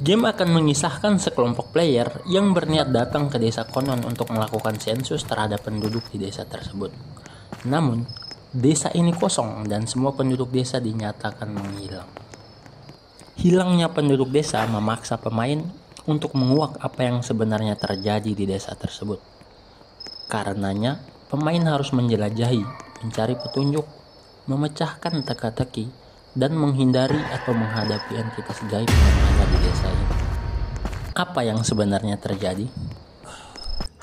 Game akan mengisahkan sekelompok player yang berniat datang ke desa konon untuk melakukan sensus terhadap penduduk di desa tersebut. Namun, desa ini kosong dan semua penduduk desa dinyatakan menghilang. Hilangnya penduduk desa memaksa pemain untuk menguak apa yang sebenarnya terjadi di desa tersebut. Karenanya, pemain harus menjelajahi, mencari petunjuk, memecahkan teka-teki, dan menghindari atau menghadapi entitas gaib yang ada di desa ini. Apa yang sebenarnya terjadi?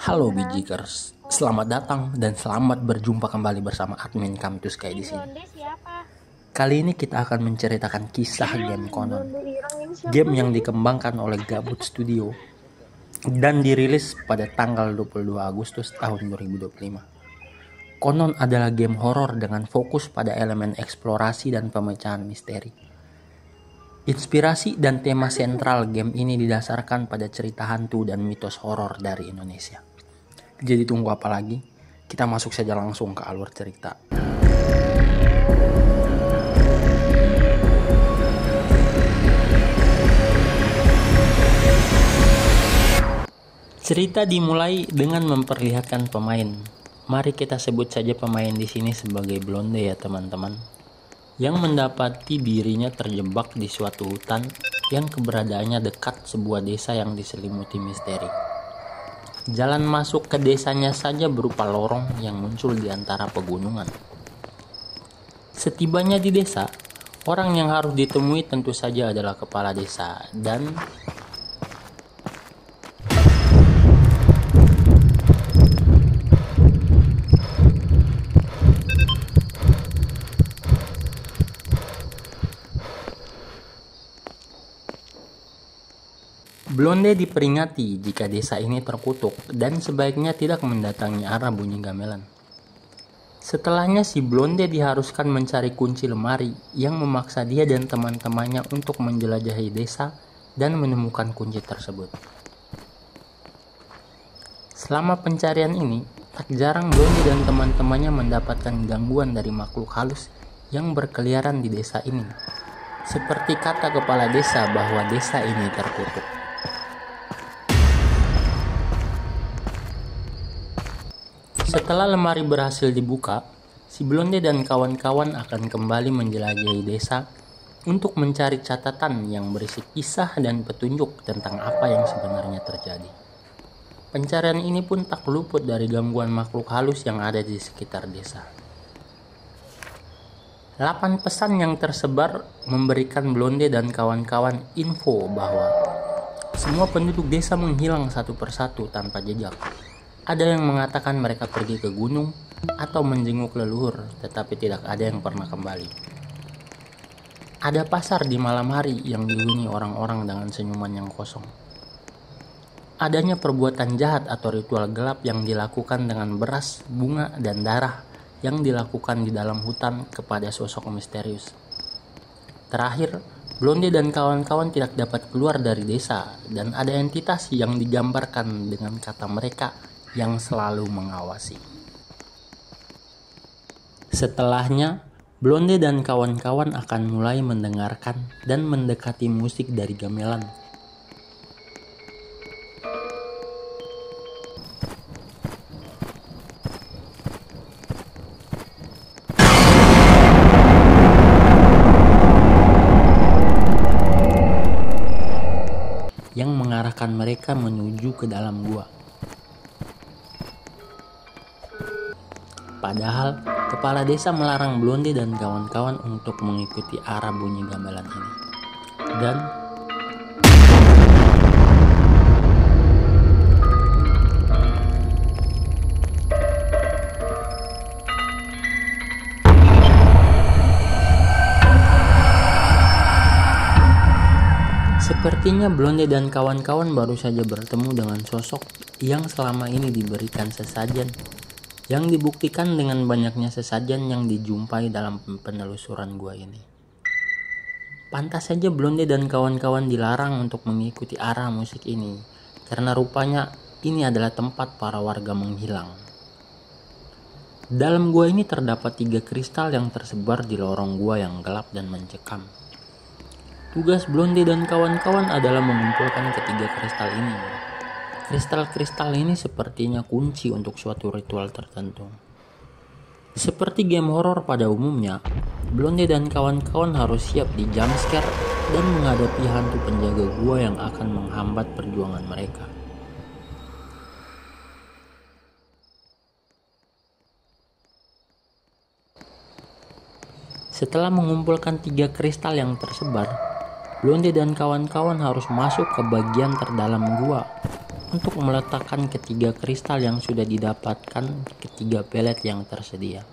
Halo Bijikers, selamat datang dan selamat berjumpa kembali bersama admin Come to Sky di sini. Kali ini kita akan menceritakan kisah game konon, game yang dikembangkan oleh Gabut Studio dan dirilis pada tanggal 22 Agustus tahun 2025. Konon adalah game horor dengan fokus pada elemen eksplorasi dan pemecahan misteri. Inspirasi dan tema sentral game ini didasarkan pada cerita hantu dan mitos horor dari Indonesia. Jadi tunggu apa lagi? Kita masuk saja langsung ke alur cerita. Cerita dimulai dengan memperlihatkan pemain. Mari kita sebut saja pemain di sini sebagai Blonde ya teman-teman, yang mendapati dirinya terjebak di suatu hutan yang keberadaannya dekat sebuah desa yang diselimuti misteri. Jalan masuk ke desanya saja berupa lorong yang muncul di antara pegunungan. Setibanya di desa, orang yang harus ditemui tentu saja adalah kepala desa dan Blonde diperingati jika desa ini terkutuk dan sebaiknya tidak mendatangi arah bunyi gamelan. Setelahnya si Blonde diharuskan mencari kunci lemari yang memaksa dia dan teman-temannya untuk menjelajahi desa dan menemukan kunci tersebut. Selama pencarian ini, tak jarang Blonde dan teman-temannya mendapatkan gangguan dari makhluk halus yang berkeliaran di desa ini. Seperti kata kepala desa bahwa desa ini terkutuk. Setelah lemari berhasil dibuka, si Blonde dan kawan-kawan akan kembali menjelajahi desa untuk mencari catatan yang berisi kisah dan petunjuk tentang apa yang sebenarnya terjadi. Pencarian ini pun tak luput dari gangguan makhluk halus yang ada di sekitar desa. 8 pesan yang tersebar memberikan Blonde dan kawan-kawan info bahwa semua penduduk desa menghilang satu persatu tanpa jejak. Ada yang mengatakan mereka pergi ke gunung atau menjenguk leluhur, tetapi tidak ada yang pernah kembali. Ada pasar di malam hari yang dihuni orang-orang dengan senyuman yang kosong. Adanya perbuatan jahat atau ritual gelap yang dilakukan dengan beras, bunga, dan darah yang dilakukan di dalam hutan kepada sosok misterius. Terakhir, Blonde dan kawan-kawan tidak dapat keluar dari desa dan ada entitas yang digambarkan dengan kata mereka yang selalu mengawasi. Setelahnya, Blonde dan kawan-kawan akan mulai mendengarkan dan mendekati musik dari gamelan. Yang mengarahkan mereka menuju ke dalam gua. Padahal, kepala desa melarang Blonde dan kawan-kawan untuk mengikuti arah bunyi gamelan ini. Dan sepertinya Blonde dan kawan-kawan baru saja bertemu dengan sosok yang selama ini diberikan sesajen, yang dibuktikan dengan banyaknya sesajen yang dijumpai dalam penelusuran gua ini. Pantas saja Blonde dan kawan-kawan dilarang untuk mengikuti arah musik ini, karena rupanya ini adalah tempat para warga menghilang. Dalam gua ini terdapat 3 kristal yang tersebar di lorong gua yang gelap dan mencekam. Tugas Blondie dan kawan-kawan adalah mengumpulkan ketiga kristal ini. Kristal-kristal ini sepertinya kunci untuk suatu ritual tertentu. Seperti game horor pada umumnya, Blondie dan kawan-kawan harus siap di jump scare dan menghadapi hantu penjaga gua yang akan menghambat perjuangan mereka. Setelah mengumpulkan 3 kristal yang tersebar, Blondie dan kawan-kawan harus masuk ke bagian terdalam gua untuk meletakkan ketiga kristal yang sudah didapatkan ketiga pelet yang tersedia.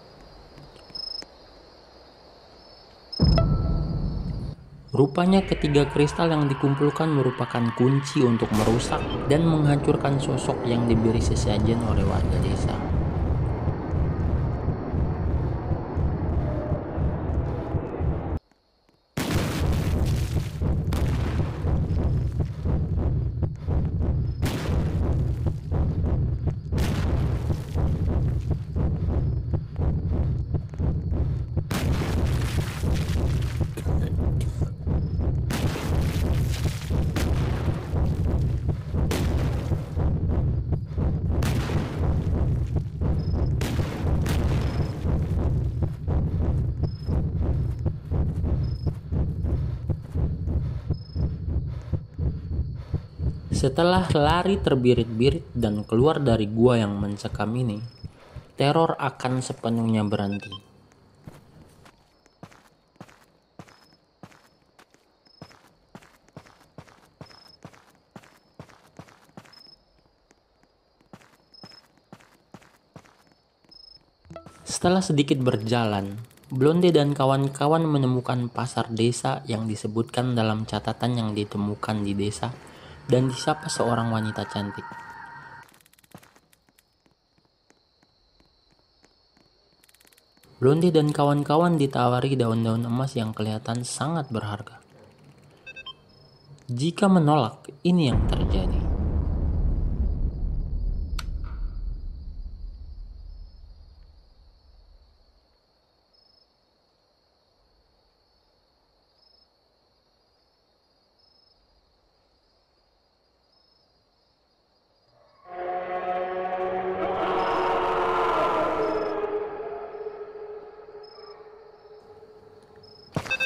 Rupanya ketiga kristal yang dikumpulkan merupakan kunci untuk merusak dan menghancurkan sosok yang diberi sesajen oleh warga desa. Setelah lari terbirit-birit dan keluar dari gua yang mencekam ini, teror akan sepenuhnya berhenti. Setelah sedikit berjalan, Blondie dan kawan-kawan menemukan pasar desa yang disebutkan dalam catatan yang ditemukan di desa dan disapa seorang wanita cantik. Blondie dan kawan-kawan ditawari daun-daun emas yang kelihatan sangat berharga. Jika menolak, ini yang terjadi.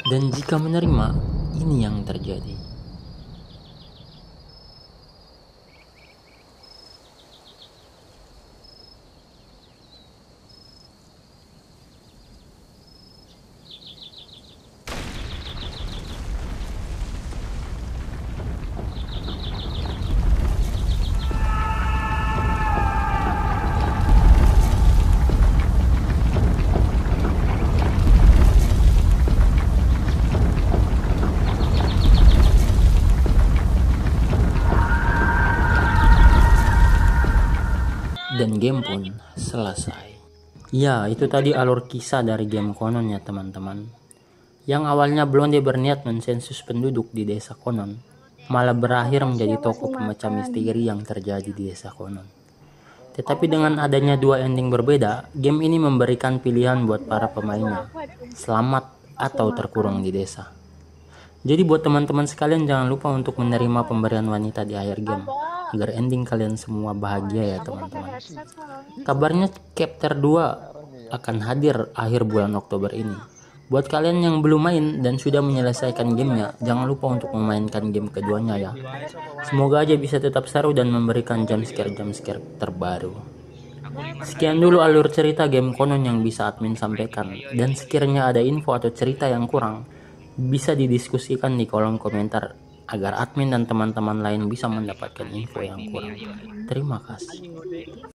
Dan jika menerima, ini yang terjadi. Dan game pun selesai. Ya, itu tadi alur kisah dari game Konon ya teman-teman. Yang awalnya Blondie berniat mensensus penduduk di desa Konon, malah berakhir menjadi tokoh pemecah misteri yang terjadi di desa Konon. Tetapi dengan adanya dua ending berbeda, game ini memberikan pilihan buat para pemainnya, selamat atau terkurung di desa. Jadi buat teman-teman sekalian jangan lupa untuk menerima pemberian wanita di akhir game, agar ending kalian semua bahagia ya teman-teman. Kabarnya chapter 2 akan hadir akhir bulan Oktober ini. Buat kalian yang belum main dan sudah menyelesaikan gamenya, jangan lupa untuk memainkan game keduanya ya. Semoga aja bisa tetap seru dan memberikan jumpscare terbaru. Sekian dulu alur cerita game Konon yang bisa admin sampaikan, dan sekiranya ada info atau cerita yang kurang, bisa didiskusikan di kolom komentar agar admin dan teman-teman lain bisa mendapatkan info yang kurang. Terima kasih.